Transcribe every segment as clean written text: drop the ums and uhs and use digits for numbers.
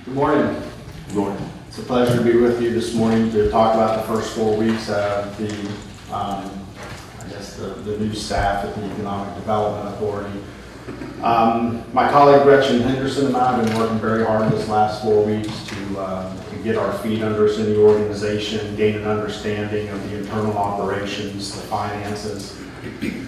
Good morning. Good morning. It's a pleasure to be with you this morning to talk about the first 4 weeks of the new staff at the Economic Development Authority. My colleague Gretchen Henderson and I have been working very hard this last 4 weeks to get our feet under us in the organization, gain an understanding of the internal operations, the finances,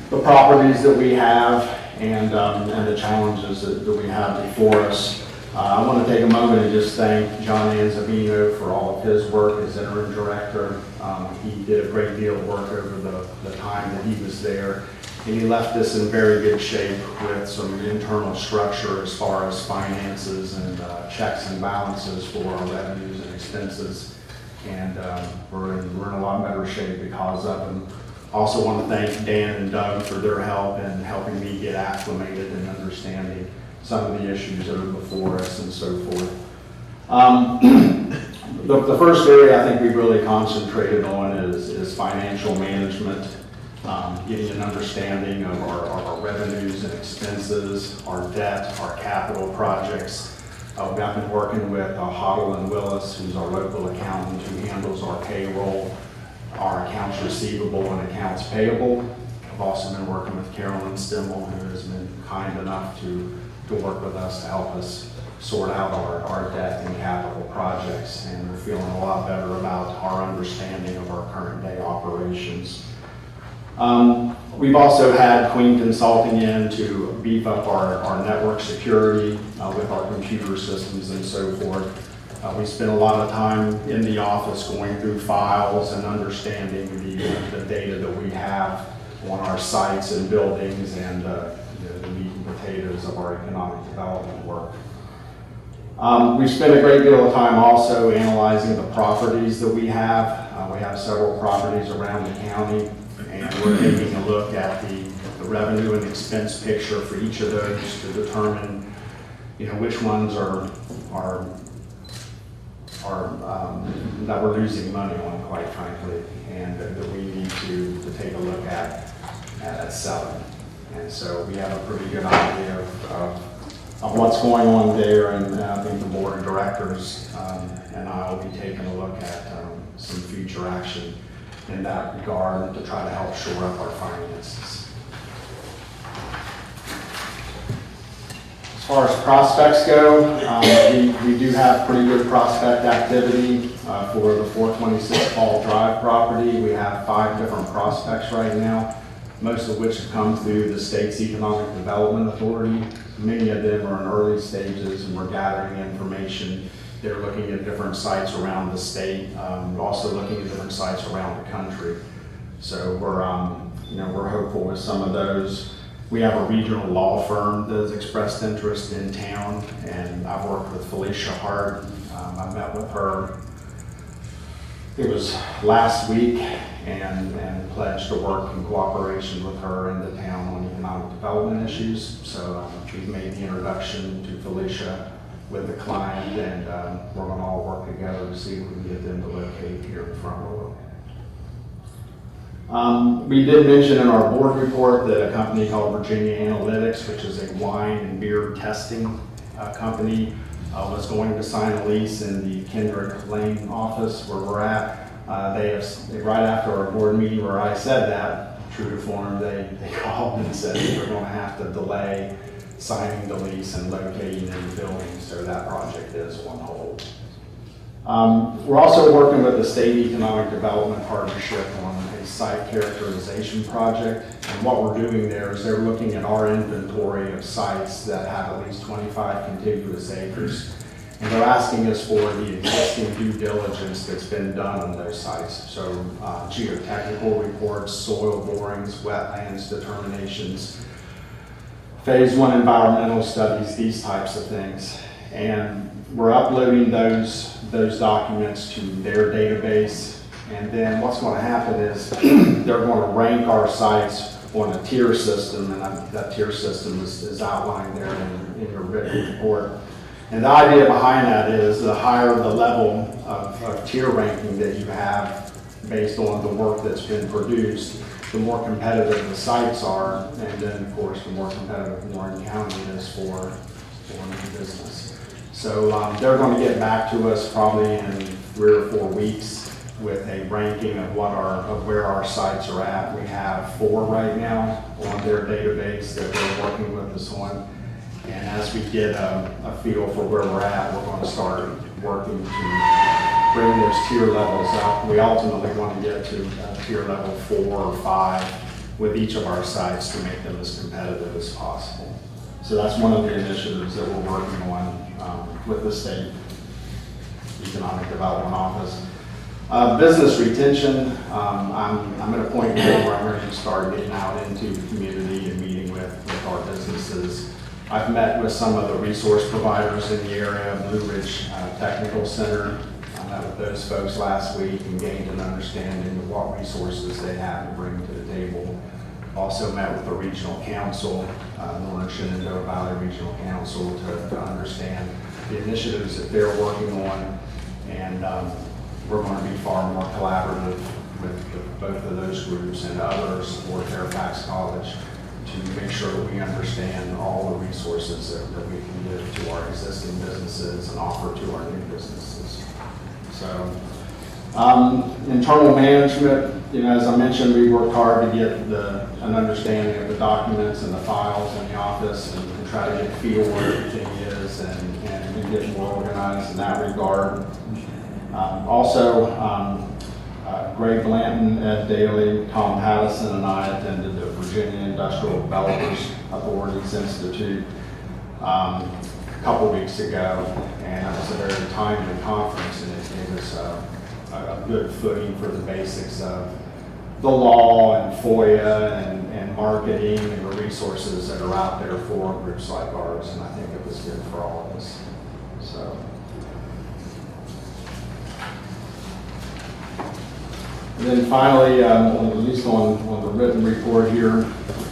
the properties that we have, and the challenges that we have before us. I want to take a moment and just thank John Anzavino for all of his work as interim director. He did a great deal of work over the time that he was there, and he left us in very good shape with some internal structure as far as finances and checks and balances for our revenues and expenses. And we're in a lot better shape because of him. Also want to thank Dan and Doug for their help in helping me get acclimated and understanding some of the issues that are before us and so forth. The first area I think we really concentrated on is financial management, getting an understanding of our revenues and expenses, our debt, our capital projects. I've been working with Hoddle and Willis, who's our local accountant who handles our payroll, our accounts receivable and accounts payable. I've also been working with Carolyn Stimmel, who has been kind enough to work with us to help us sort out our debt and capital projects, and we're feeling a lot better about our understanding of our current day operations. We've also had Queen Consulting in to beef up our network security with our computer systems and so forth. We spent a lot of time in the office going through files and understanding the data that we have on our sites and buildings and the meat and potatoes of our economic development work. We've spent a great deal of time also analyzing the properties that we have. We have several properties around the county, and we're taking a look at the revenue and expense picture for each of those to determine, which ones are that we're losing money on, quite frankly, and that we need to take a look at selling. And so we have a pretty good idea of what's going on there, and I think the board of directors and I will be taking a look at some future action in that regard to try to help shore up our finances. As far as prospects go, we do have pretty good prospect activity for the 426 Fall Drive property. We have 5 different prospects right now, most of which have come through the state's Economic Development Authority. Many of them are in early stages, and we're gathering information. They're looking at different sites around the state. We're also looking at different sites around the country. So we're hopeful with some of those. We have a regional law firm that has expressed interest in town, and I've worked with Felicia Hart. I met with her, it was last week, and pledged to work in cooperation with her in the town on economic development issues. So we've made the introduction to Felicia with the client, and we're going to all work together to see if we can get them to locate here in Front Royal. We did mention in our board report that a company called Virginia Analytics, which is a wine and beer testing company, was going to sign a lease in the Kendrick Lane office where we're at. Right after our board meeting where I said that, true to form, they called and said they were going to have to delay signing the lease and locating in the building, so that project is on hold. We're also working with the State Economic Development Partnership on a site characterization project, and what we're doing there is they're looking at our inventory of sites that have at least 25 contiguous acres, and they're asking us for the existing due diligence that's been done on those sites. So geotechnical reports, soil borings, wetlands determinations, phase 1 environmental studies, these types of things. And we're uploading those documents to their database, and then what's going to happen is they're going to rank our sites on a tier system, and that tier system is outlined there in your written report. And the idea behind that is the higher the level of tier ranking that you have based on the work that's been produced, the more competitive the sites are, and then of course the more competitive Warren County is for new business. So they're going to get back to us probably in 3 or 4 weeks with a ranking of where our sites are at. We have 4 right now on their database that they're working with us on. And as we get a feel for where we're at, we're going to start working to bring those tier levels up. We ultimately want to get to tier level 4 or 5 with each of our sites to make them as competitive as possible. So that's one of the initiatives that we're working on with the state economic development office. Business retention, I'm at a point now where I'm ready to start getting out into the community and meeting with our businesses. I've met with some of the resource providers in the area, Blue Ridge Technical Center. I met with those folks last week and gained an understanding of what resources they have to bring to the table. Also met with the regional council, Northern Shenandoah Valley Regional Council, to understand the initiatives that they're working on, and we're going to be far more collaborative with both of those groups and others for Fairfax College to make sure that we understand all the resources that we can give to our existing businesses and offer to our new businesses. So, internal management, as I mentioned, we worked hard to get an understanding of the documents and the files in the office and try to get a feel where everything is and get more organized in that regard. Greg Blanton, Ed Daly, Tom Pattison, and I attended the Virginia Industrial Developers Authorities Institute a couple weeks ago, and it was a very timely conference, and it gave us a good footing for the basics of the law and FOIA and marketing and the resources that are out there for groups like ours, and I think it was good for all of us. So. And then finally, at least on the written report here,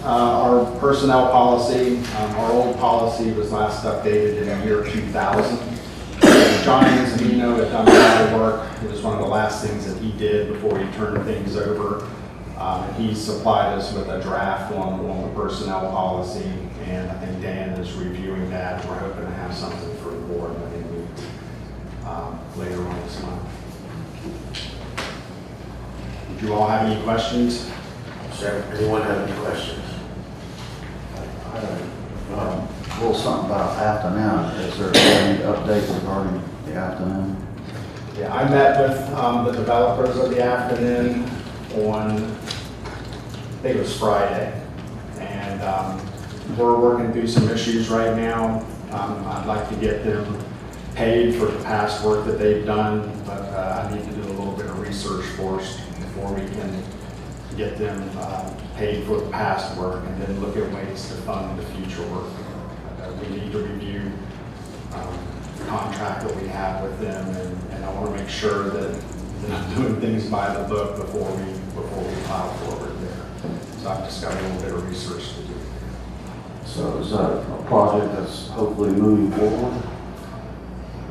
our personnel policy, our old policy was last updated in the year 2000. John Anzanino had done a lot of work. It was one of the last things that he did before he turned things over. And he supplied us with a draft on the personnel policy, and I think Dan is reviewing that. We're hoping to have something for the board when they meet later on this month. Do you all have any questions? Sir, anyone have any questions? I have a little something about afternoon. Is there any update regarding the afternoon? Yeah, I met with the developers of the afternoon on, I think it was Friday, and we're working through some issues right now. I'd like to get them paid for the past work that they've done, but I need to do a little bit of research first before we can get them paid for the past work and then look at ways to fund the future work. We need to review the contract that we have with them, and I want to make sure that I'm doing things by the book before we plow forward there. So I've just got a little bit of research to do. So is that a project that's hopefully moving forward?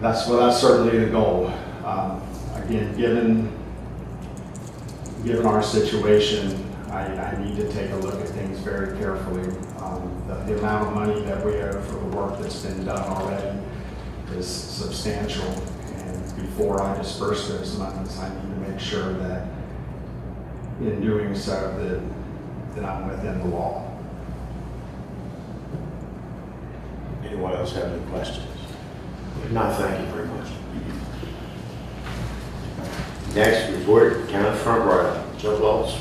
That's certainly the goal. Again, given our situation, I need to take a look at things very carefully. The amount of money that we owe for the work that's been done already is substantial, and before I disperse those monies, I need to make sure that in doing so that I'm within the law. Anyone else have any questions? If not, thank you very much. Next, report, County Front Row, Joe Waltz.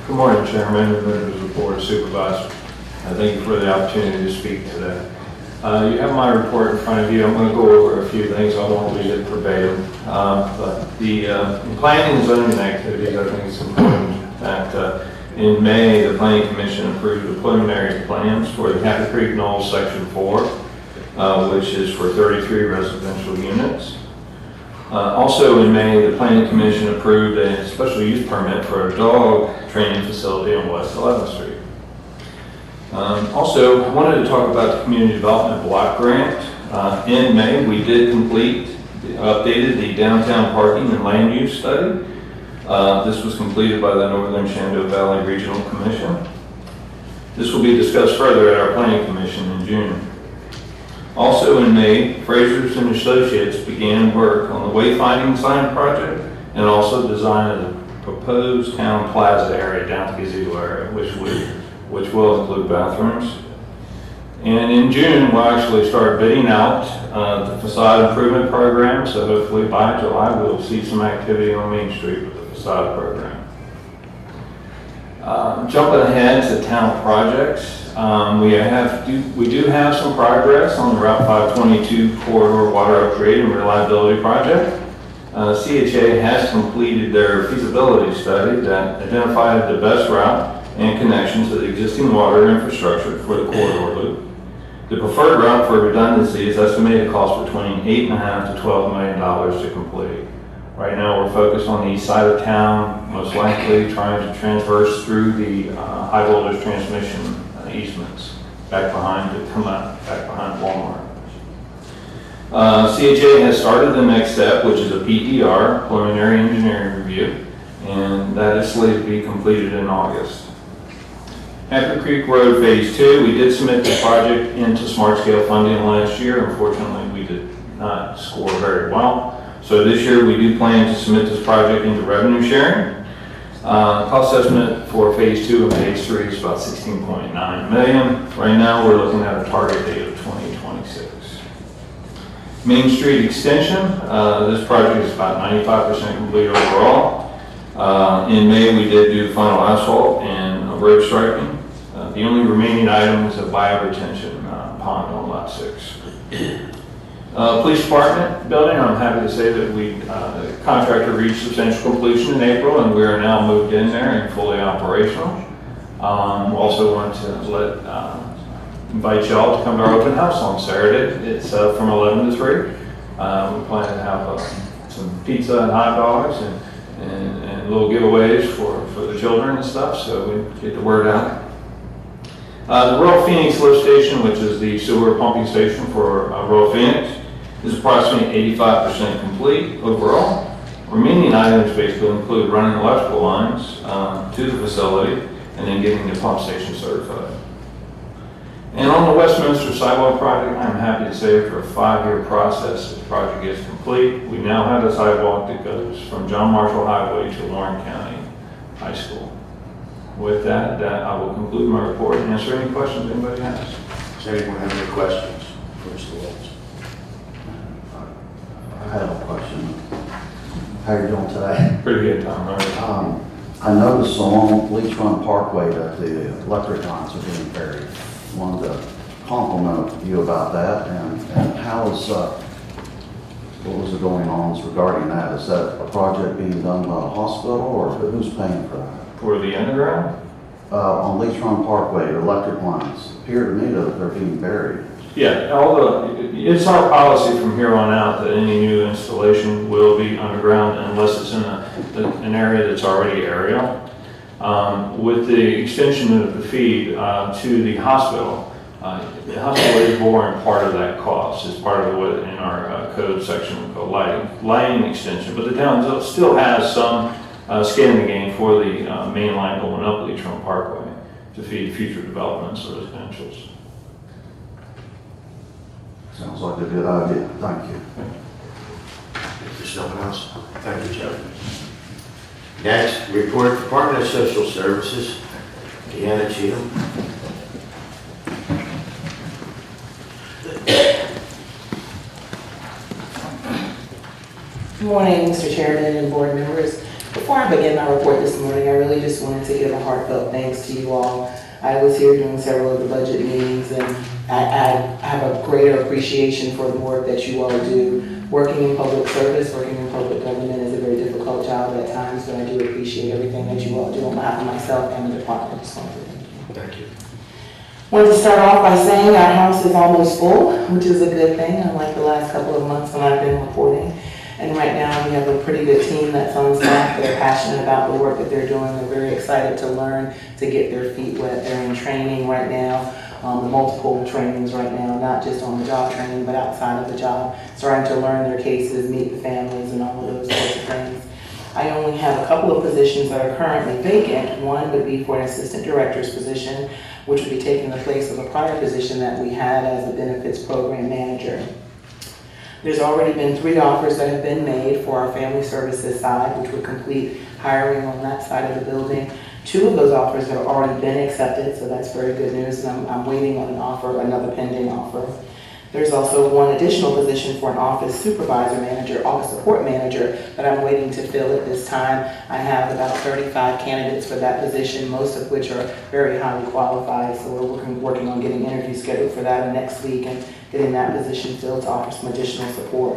Good morning, Chairman and members of the Board of Supervisors. Thank you for the opportunity to speak today. You have my report in front of you. I'm going to go over a few things. I won't read it verbatim. But the planning and zoning activities, I think it's important that in May, the Planning Commission approved the preliminary plans for the Happy Creek Knolls Section 4, which is for 33 residential units. Also in May, the Planning Commission approved a special use permit for a dog training facility on West 11th Street. Also, I wanted to talk about the Community Development Block Grant. In May, we did updated the downtown parking and land use study. This was completed by the Northern Shenandoah Valley Regional Commission. This will be discussed further at our Planning Commission in June. Also in May, Frasers and Associates began work on the wayfinding sign project and also design of the proposed town plaza area down to Gazebo area, which will include bathrooms. And in June, we'll actually start bidding out the facade improvement program, so hopefully by July, we'll see some activity on Main Street with the facade program. Jumping ahead to town projects, we do have some progress on the Route 522 corridor water upgrade and reliability project. CHA has completed their feasibility study that identified the best route and connection to the existing water infrastructure for the corridor loop. The preferred route for redundancy is estimated to cost between $8.5 to $12 million to complete. Right now, we're focused on the east side of town, most likely trying to transverse through the high voltage transmission easements back behind Walmart. CHA has started the next step, which is a PER, preliminary engineering review, and that is slated to be completed in August. Happy Creek Road Phase 2, we did submit the project into smart scale funding last year. Unfortunately, we did not score very well. So this year, we do plan to submit this project into revenue sharing. Cost estimate for Phase 2 and Phase 3 is about $16.9 million. Right now, we're looking at a target date of 2026. Main Street Extension, this project is about 95% complete overall. In May, we did do final asphalt and road striping. The only remaining item is a bioretention pond on Lot 6. Police Department building, I'm happy to say that the contractor reached substantial completion in April, and we are now moved in there and fully operational. We also want to invite y'all to come to our open house on Saturday. It's from 11 to 3. We plan to have some pizza and hot dogs and little giveaways for the children and stuff, so we get the word out. The Rural Phoenix lift station, which is the sewer pumping station for Rural Phoenix, is approximately 85% complete overall. Remaining items basically include running electrical lines to the facility and then getting the pump station certified. And on the Westminster sidewalk project, I'm happy to say after a 5-year process, this project is complete. We now have a sidewalk that goes from John Marshall Highway to Warren County High School. With that, I will conclude my report and answer any questions anybody has. Does anyone have any questions for Mr. Waltz? I have a question. How are you doing today? Pretty good, Tom. Right? I noticed along Leech Run Parkway that the electric lines are being buried. Wanted to compliment you about that, and how is, what was going on regarding that? Is that a project being done by the hospital, or who's paying for that? For the underground? On Leech Run Parkway, the electric lines appear to me that they're being buried. Yeah, it's our policy from here on out that any new installation will be underground unless it's in an area that's already aerial. With the extension of the feed to the hospital is borne part of that cost. It's part of what in our code section called lighting extension. But the town still has some skin in the game for the main line going up Leech Run Parkway to feed future developments of residentials. Sounds like a good idea. Thank you. If there's no one else, thank you, Joe. Next, report Department of Social Services, DeAnna Cheatham. Good morning, Mr. Chairman and board members. Before I begin my report this morning, I really just wanted to give a heartfelt thanks to you all. I was here during several of the budget meetings, and I have a greater appreciation for the work that you all do. Working in public service, working in public government is a very difficult job at times, but I do appreciate everything that you all do on behalf of myself and the department. I just want to thank you. Thank you. Wanted to start off by saying our house is almost full, which is a good thing, unlike the last couple of months when I've been reporting. And right now we have a pretty good team that's on staff. They're passionate about the work that they're doing. They're very excited to learn, to get their feet wet. They're in training right now, multiple trainings right now, not just on the job training, but outside of the job, starting to learn their cases, meet the families, and all of those sorts of things. I I only have a couple of positions that are currently vacant. One would be for an assistant director's position, which would be taking the place of a prior position that we had as a benefits program manager. There's already been 3 offers that have been made for our family services side, which would complete hiring on that side of the building. 2 of those offers have already been accepted, so that's very good news, and I'm waiting on an offer, another pending offer. There's also 1 additional position for an office supervisor manager, office support manager, that I'm waiting to fill at this time. I have about 35 candidates for that position, most of which are very highly qualified, so we're working on getting interviews scheduled for that next week and getting that position filled to offer some additional support.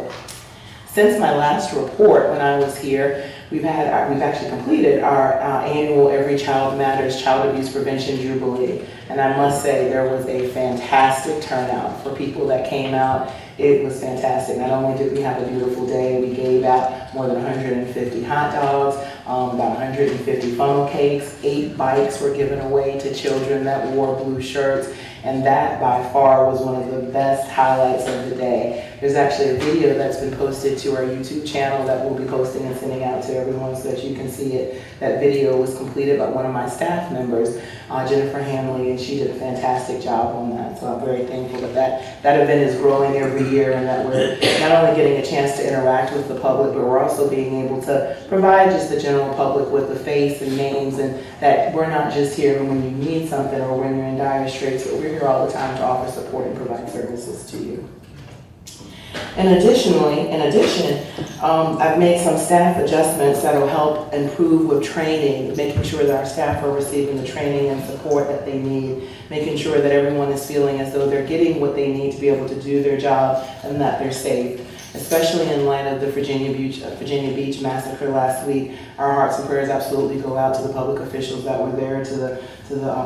Since my last report, when I was here, we've actually completed our annual Every Child Matters Child Abuse Prevention Jubilee. And I must say there was a fantastic turnout for people that came out. It was fantastic. Not only did we have a beautiful day, we gave out more than 150 hot dogs, about 150 funnel cakes, 8 bikes were given away to children that wore blue shirts. And that by far was one of the best highlights of the day. There's actually a video that's been posted to our YouTube channel that we'll be posting and sending out to everyone so that you can see it. That video was completed by one of my staff members, Jennifer Hamley, and she did a fantastic job on that. So I'm very thankful that that event is growing every year and that we're not only getting a chance to interact with the public, but we're also being able to provide just the general public with the face and names, and that we're not just here when you need something or when you're in dire straits, but we're here all the time to offer support and provide services to you. In addition, I've made some staff adjustments that will help improve with training, making sure that our staff are receiving the training and support that they need, making sure that everyone is feeling as though they're getting what they need to be able to do their job and that they're safe. Especially in light of the Virginia Beach massacre last week, our hearts and prayers absolutely go out to the public officials that were there, to the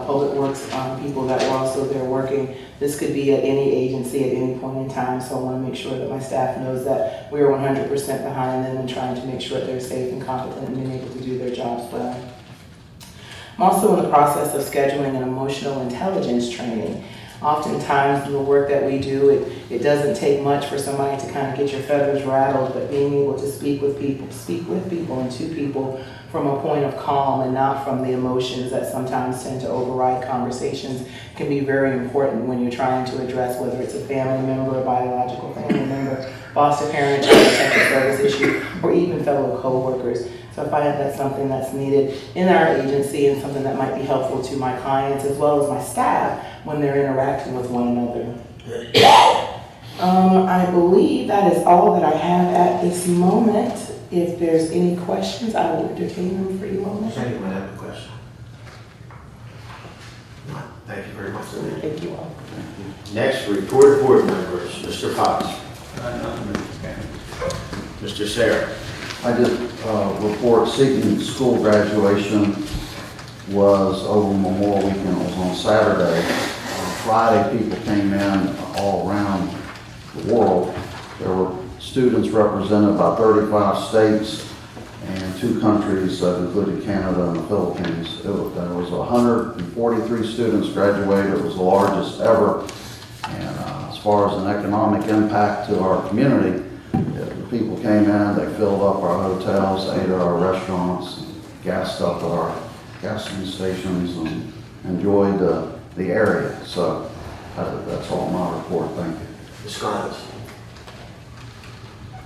public works people that were also there working. This could be at any agency at any point in time, so I want to make sure that my staff knows that we are 100% behind them and trying to make sure that they're safe and competent and being able to do their jobs well. I'm also in the process of scheduling an emotional intelligence training. Oftentimes, in the work that we do, it doesn't take much for somebody to kind of get your feathers rattled, but being able to speak with people and to people from a point of calm and not from the emotions that sometimes tend to override conversations can be very important when you're trying to address whether it's a family member, a biological family member, foster parent, child protective service issue, or even fellow co-workers. So I find that's something that's needed in our agency and something that might be helpful to my clients as well as my staff when they're interacting with one another. I believe that is all that I have at this moment. If there's any questions, I will entertain them for you all. Does anyone have a question? No. Thank you very much. Thank you all. Next, report of board members. Mr. Fox. Mr. Sarah. I did report Seton School graduation was over Memorial Weekend. It was on Saturday. Friday, people came in all around the world. There were students represented by 35 states and 2 countries that included Canada and the Philippines. There was 143 students graduated. It was the largest ever. And as far as an economic impact to our community, the people came in, they filled up our hotels, ate at our restaurants, gassed up at our gasoline stations, and enjoyed the area. So that's all my report. Thank you. Ms. Grimes.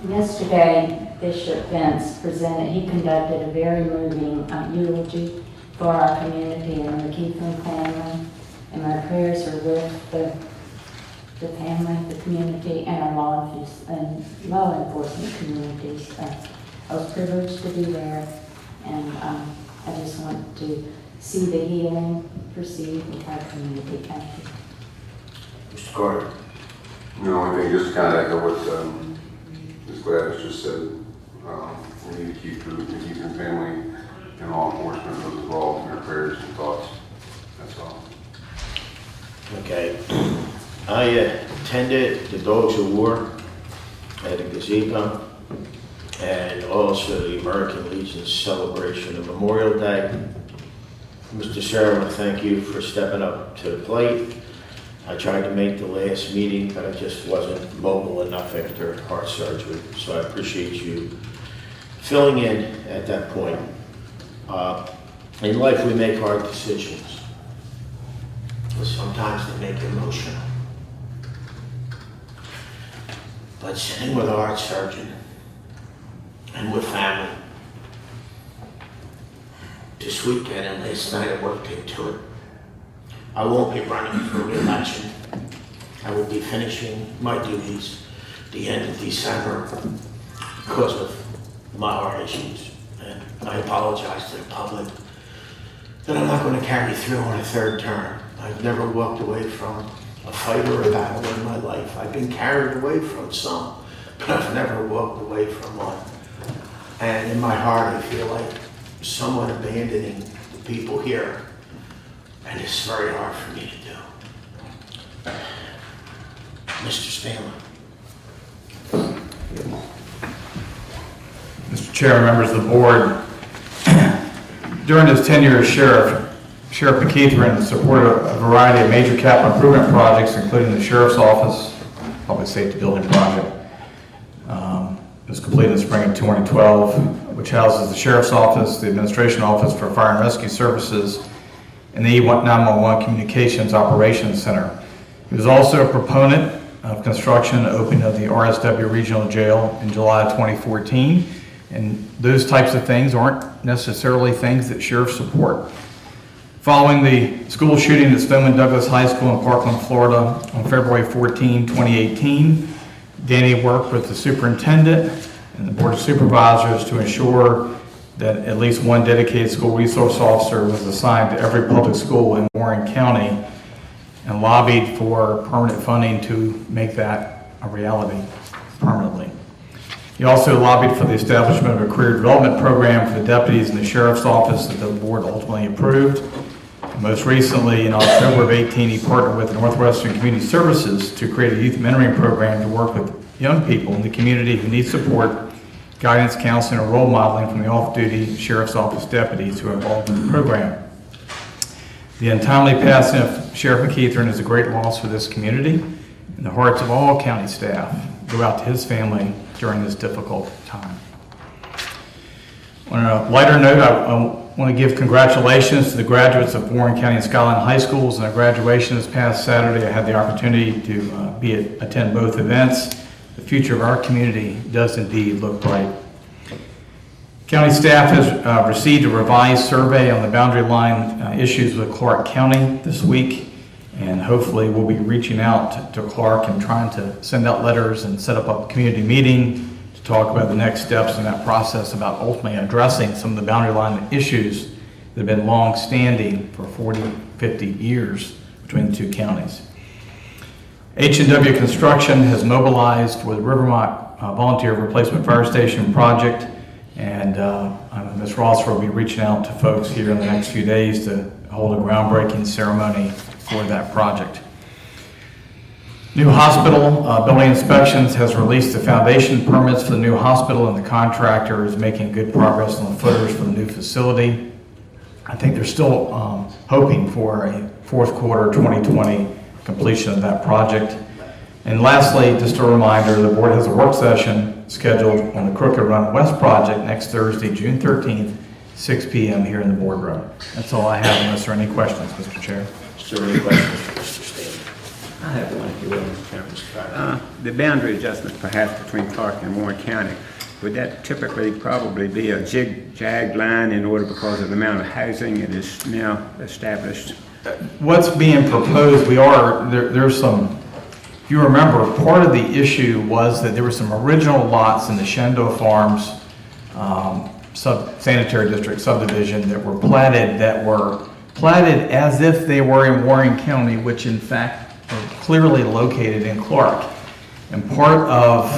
Yesterday, Bishop Vince he conducted a very moving eulogy for our community and the Cheatham family. And my prayers are with the family, the community, and our law enforcement communities. I was privileged to be there, and I just want to see the healing proceed with our community. Thank you. Mr. Carter. No, I think just kind of echo what Ms. Gladys just said. We need to keep the family and law enforcement those involved in their prayers and thoughts. That's all. Okay. I attended the Dogs of War at the gazebo and also the American Legion's celebration of Memorial Day. Mr. Sherman, thank you for stepping up to the plate. I tried to make the last meeting, but I just wasn't mobile enough after heart surgery, so I appreciate you filling in at that point. In life, we make hard decisions. Sometimes they make you emotional. But sitting with a heart surgeon and with family this weekend and last night I worked into it. I won't be running for re-election. I will be finishing my duties the end of December because of my heart issues. And I apologize to the public that I'm not going to carry through on a third term. I've never walked away from a fight or a battle in my life. I've been carried away from some, but I've never walked away from one. And in my heart, I feel like someone abandoning the people here. And it's very hard for me to do. Mr. Stanley. Mr. Chair, members of the board, during his tenure as sheriff, Sheriff McKeithran supported a variety of major capital improvement projects, including the Sheriff's Office Public Safety Building Project. It was completed in the spring of 2012, which houses the Sheriff's Office, the Administration Office for Fire and Rescue Services, and the E911 Communications Operations Center. He was also a proponent of construction and opening of the RSW Regional Jail in July of 2014, and those types of things aren't necessarily things that sheriffs support. Following the school shooting at Stoneman Douglas High School in Parkland, Florida on February 14, 2018, Danny worked with the superintendent and the board of supervisors to ensure that at least one dedicated school resource officer was assigned to every public school in Warren County and lobbied for permanent funding to make that a reality permanently. He also lobbied for the establishment of a career development program for the deputies in the sheriff's office that the board ultimately approved. And most recently, in October of 18, he partnered with Northwestern Community Services to create a youth mentoring program to work with young people in the community who need support, guidance, counseling, and role modeling from the off-duty sheriff's office deputies who are involved in the program. The untimely passing of Sheriff McKeithran is a great loss for this community, and the hearts of all county staff go out to his family during this difficult time. On a lighter note, I want to give congratulations to the graduates of Warren County and Skyline High Schools and their graduation this past Saturday. I had the opportunity to attend both events. The future of our community does indeed look bright. County staff has received a revised survey on the boundary line issues with Clark County this week, and hopefully we'll be reaching out to Clark and trying to send out letters and set up a community meeting to talk about the next steps in that process about ultimately addressing some of the boundary line issues that have been long-standing for 40, 50 years between the two counties. H&W Construction has mobilized for the Rivermont Volunteer Replacement Fire Station project, and Ms. Rossford will be reaching out to folks here in the next few days to hold a groundbreaking ceremony for that project. New hospital building inspections has released the foundation permits for the new hospital, and the contractor is making good progress on the footers for the new facility. I think they're still hoping for a fourth quarter 2020 completion of that project. And lastly, just a reminder, the board has a work session scheduled on the Crooked Run West project next Thursday, June 13th, 6 p.m. here in the boardroom. That's all I have, unless there are any questions, Mr. Chair. Is there any questions for Mr. Stanley? I have one, if you will, Mr. Chairman. The boundary adjustment perhaps between Clark and Warren County, would that typically probably be a jig-jag line in order because of the amount of housing it is now established? What's being proposed, there's some, if you remember, part of the issue was that there were some original lots in the Shendo Farms sanitary district subdivision that were platted as if they were in Warren County, which in fact are clearly located in Clark. And part of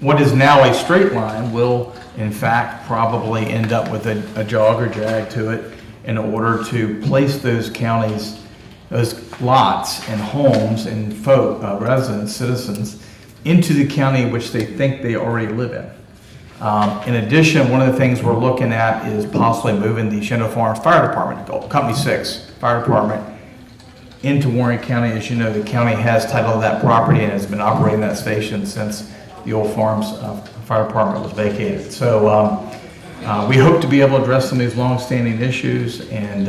what is now a straight line will in fact probably end up with a jog or jag to it in order to place those counties, those lots and homes and residents, citizens, into the county which they think they already live in. In addition, one of the things we're looking at is possibly moving the Shendo Farms Fire Department, Company 6 Fire Department, into Warren County. As you know, the county has title of that property and has been operating that station since the old Farms Fire Department was vacated. So We hope to be able to address some of these long-standing issues, and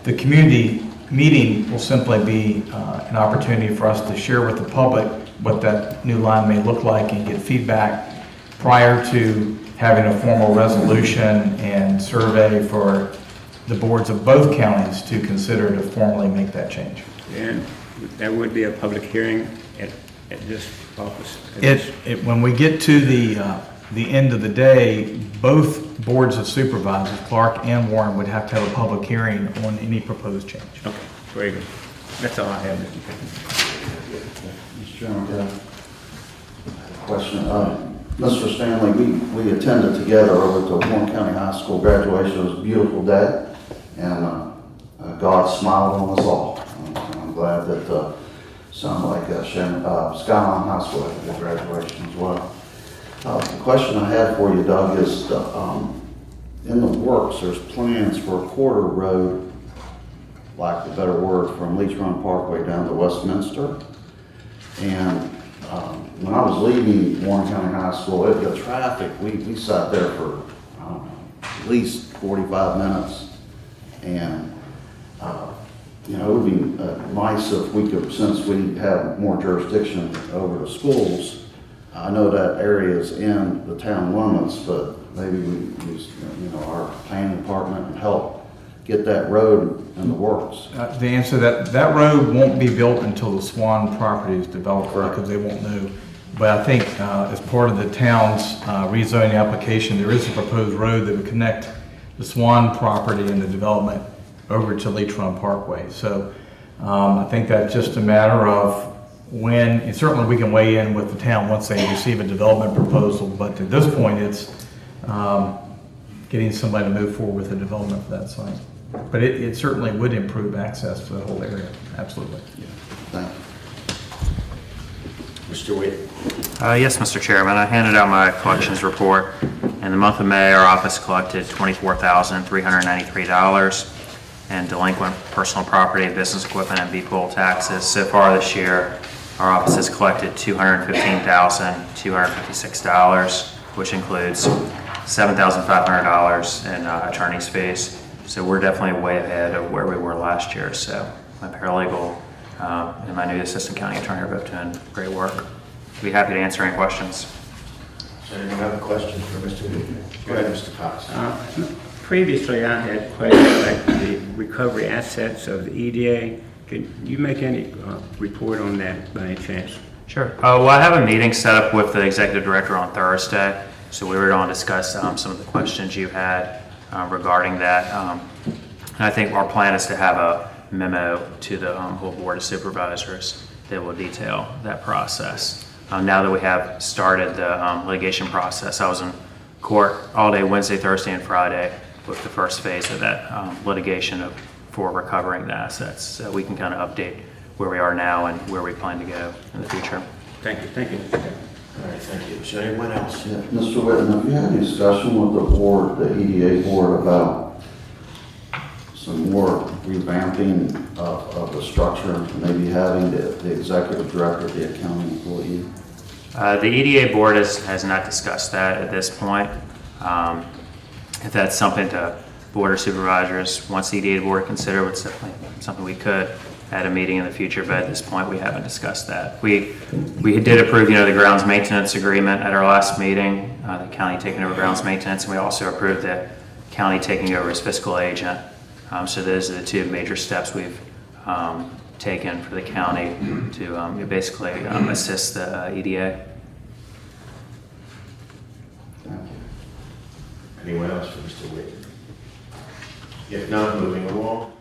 the community meeting will simply be an opportunity for us to share with the public what that new line may look like and get feedback prior to having a formal resolution and survey for the boards of both counties to consider to formally make that change. And there would be a public hearing at this office? When we get to the end of the day, both boards of supervisors, Clark and Warren, would have to have a public hearing on any proposed change. Okay, very good. That's all I have, Mr. Mr. Chairman, I have a question. Mr. Stanley, we attended together over at the Warren County High School graduation. It was a beautiful day, and God smiled on us all. I'm glad that sounds like Skyline High School had a graduation as well. The question I had for you, Doug, is in the works, there's plans for a quarter road, lack of a better word, from Leech Run Parkway down to Westminster. And when I was leaving Warren County High School, the traffic, we sat there for, I don't know, at least 45 minutes. And, you know, it would be nice if we could, since we have more jurisdiction over the schools, I know that area is in the town limits, but maybe we use, you know, our planning department and help get that road in the works. The answer to that road won't be built until the Swan property is developed, because they won't know. But I think as part of the town's rezoning application, there is a proposed road that would connect the Swan property and the development over to Leech Run Parkway. So I think that's just a matter of when, and certainly we can weigh in with the town once they receive a development proposal, but at this point it's getting somebody to move forward with the development for that site. But it certainly would improve access for the whole area, absolutely. Thank you. Mr. Whitten. Yes, Mr. Chairman. I handed out my collections report. In the month of May, our office collected $24,393 in delinquent personal property, business equipment, and B-pool taxes. So far this year, our office has collected $215,256, which includes $7,500 in attorney's fees. So we're definitely way ahead of where we were last year. So my paralegal and my new assistant county attorney are both doing great work. Be happy to answer any questions. Does anyone have a question for Mr. Whitten? Go ahead, Mr. Cox. Previously, I had questions like the recovery assets of the EDA. Can you make any report on that by any chance? Sure. Well, I have a meeting set up with the executive director on Thursday, so we were going to discuss some of the questions you had regarding that. And I think our plan is to have a memo to the whole board of supervisors that will detail that process. Now that we have started the litigation process, I was in court all day Wednesday, Thursday, and Friday with the first phase of that litigation for recovering the assets. So we can kind of update where we are now and where we plan to go in the future. Thank you. Thank you. All right, thank you. Is there anyone else? Yeah, Mr. Whitten, have you had any discussion with the board, the EDA board, about some more revamping of the structure, maybe having the executive director be a county employee? The EDA board has not discussed that at this point. If that's something to board or supervisors, once the EDA board consider, it's definitely something we could at a meeting in the future, but at this point we haven't discussed that. We did approve, the grounds maintenance agreement at our last meeting, the county taking over grounds maintenance, and we also approved the county taking over as fiscal agent. So those are the two major steps we've taken for the county to basically assist the EDA. Thank you. Anyone else for Mr. Whitten? If not, moving along.